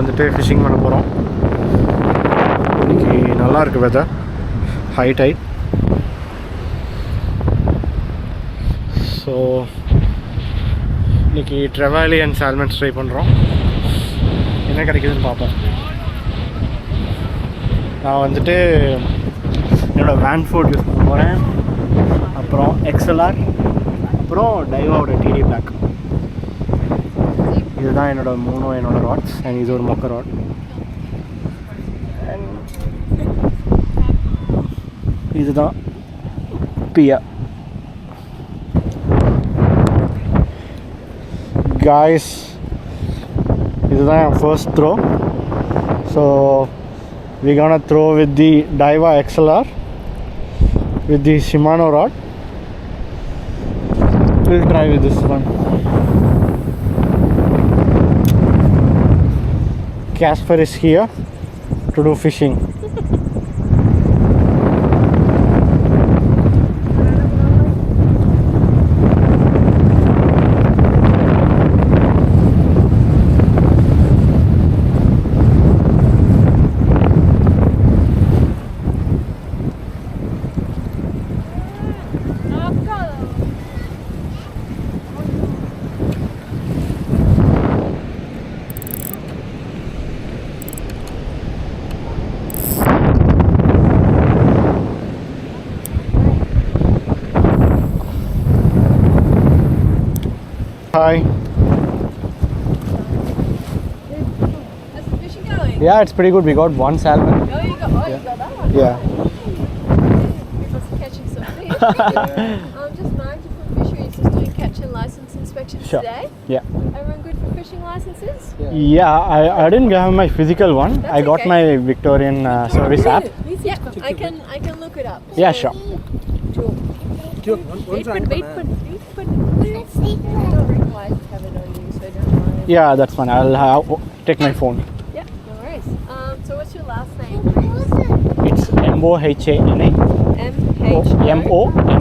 வந்துட்டு ஃபிஷிங் பண்ண போகிறோம். இன்றைக்கி நல்லாயிருக்கு வெதர், ஹை டைட். ஸோ இன்றைக்கி ட்ரெவாலி அண்ட் சால்மன்ஸ் ட்ரை பண்ணுறோம். என்ன கிடைக்குதுன்னு பார்ப்போம். நான் வந்துட்டு என்னோடய வேன் ஃபுட் யூஸ் பண்ண போகிறேன். அப்புறம் XLR, அப்புறம் டைவாவோட TD பிளாக். இதுதான் என்னோட ராட்ஸ். அண்ட் இது ஒரு மொக்க ராட். அண்ட் இதுதான் Pier. Guys, இதுதான் என் first throw. So we're gonna throw with the Daiwa XLR with the Shimano rod. We'll try with this one. Casper is here to do fishing. Hi. How's the fishing going? Yeah, it's pretty good. We got one salmon. Oh, you got that one. Yeah. We must be catching some fish. Just mindful from fisheries, just doing catch and license inspections today. Yeah. Everyone good for fishing licenses? Yeah, I didn't have my physical one. That's I got okay. my Victorian service app. Yeah, I can look it up. Yeah, sure. Wait. Don't require to have it on you, so don't mind. Yeah, that's fine. I'll take my phone. Yeah, no worries. So what's your last name, please? It's MOHANA.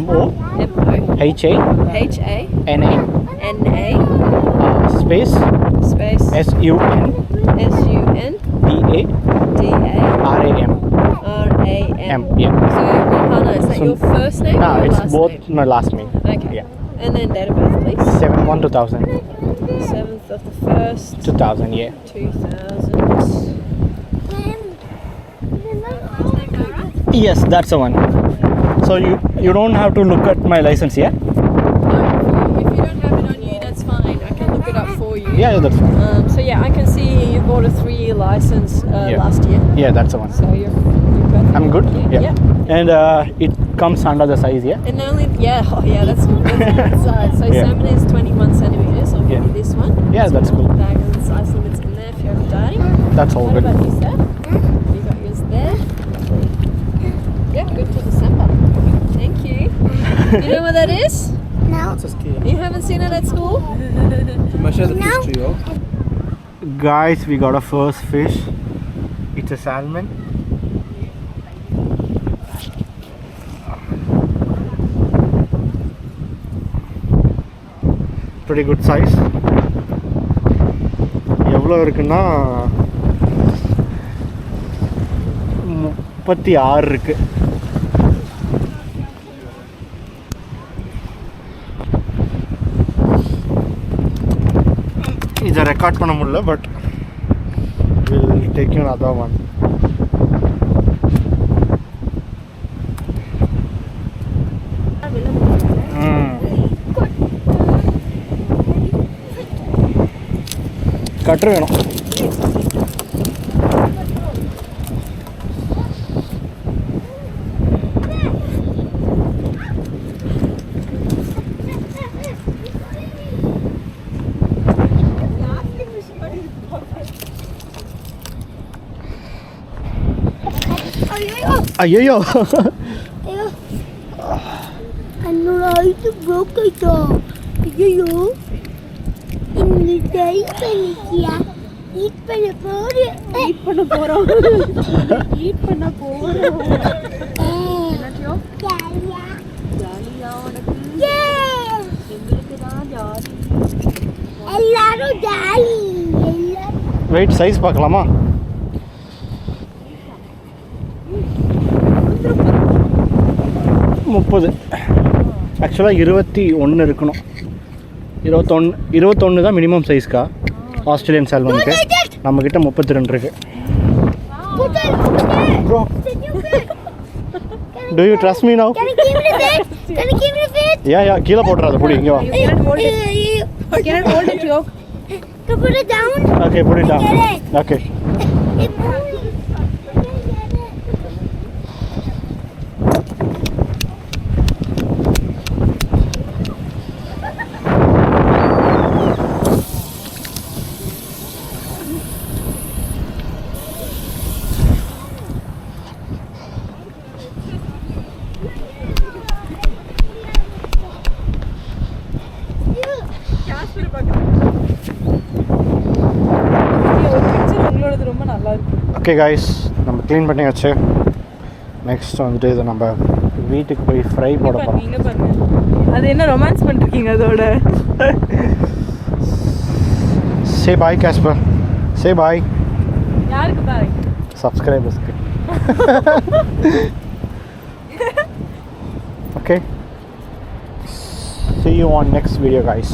MOHANA space SUN DARAM. Yeah. So Johanna, is that your first name No, or your it's last both name? my last name. Okay. Yeah. And then date of birth, please. 7/1/2000. 7th of the 1st. 2000, yeah. 2000. Yes, that's the one. So you don't have to look at my license, yeah? No, if you don't have it on you, that's fine. I can look it up for you. Yeah, that's fine. So yeah, I can see you bought a 3-year license Yeah. last year. Yeah, that's the one. So you're perfect. I'm good? Yeah. And it comes under the size, yeah? And only, that's good size. So Yeah. salmon is 21 centimeters. I'll give you this one. Yeah, that's cool. Bag and the size limits in there if you're ever dying. That's all What good. about you, sir? You got yours there. Yeah, good till December. Thank you. You know what that is? No. It's a scale. You haven't seen it at school? Measure the fish to you. Guys, we got a first fish. It's a salmon. Pretty good size. எவ்வளோ இருக்குன்னா 36 இருக்கு. இதை record பண்ண முடியல, but will take you another one. Cutter வேணும். ஐயோ என்னோட இது broke ஆயிட்டா. ஐயோ இந்த டை பண்ணிக்கியா? ஈட் பண்ண போறோம். என்னடியோ? ஜாலியா உனக்கு. எங்களுக்கு தான் ஜாலி. எல்லாரும் ஜாலி. வெயிட் சைஸ் பார்க்கலாமா? முப்பது. ஆக்சுவலாக 21 இருக்கணும். 21 தான் மினிமம் சைஸ்க்கா ஆஸ்திரேலியன் சால்மனுக்கு. நம்மக்கிட்ட 32 இருக்கு. Bro, do you trust me now? Can you give me the fish? Can you give me the fish? Yeah, கீழே போட்டுறாத, புடி, இங்கே வா. You cannot hold it. Can I hold it, Yoke? Can put it down? Okay, put it down. Get it. Okay. It's moving. உங்களோடது ரொம்ப நல்லா இருக்கு. Okay guys, நம்ம clean பண்ணியாச்சு. நெக்ஸ்ட் வந்துட்டு இதை நம்ம வீட்டுக்கு போய் ஃப்ரை போட போகிறோம். இங்க பாருங்க, அது என்ன ரொமான்ஸ் பண்ணிருக்கீங்க அதோட? Say bye Casper, say bye. யாருக்கு பாய்? சப்ஸ்கிரைபர்ஸ்க்கு. Okay, see you on next video guys.